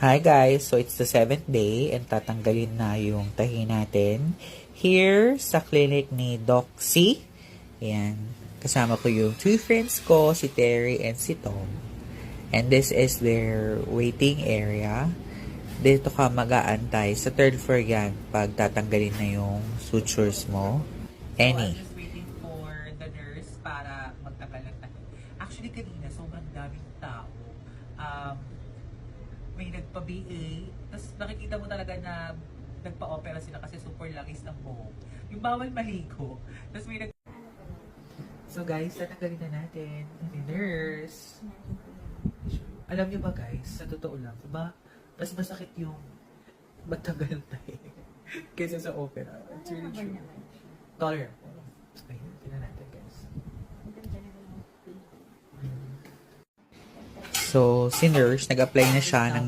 Hi guys! So it's the 7th day and tatanggalin na yung tahi natin here sa clinic ni Doc C. Ayan. Kasama ko yung two friends ko, si Terry and si Tom. And this is their waiting area. Dito ka mag-aantay. Sa third floor yan pag tatanggalin na yung sutures mo. Any. So I'm just waiting for the nurse para magtanggal ng tahi. Actually kanina sobrang daming tao. May nagpa-BA, tapos nakikita mo talaga na nagpa-opera sila kasi super langis ng buhok. Yung bawal maligo. Tapos may nag... So guys, tatanggalin na natin. Ni nurse. Alam niyo ba guys, sa totoo lang, diba? Mas masakit yung magtanggal tayo kaysa sa opera. It's really true. Tolerant. Ayun, tingnan natin guys. So, si nurse, nag-apply na siya ng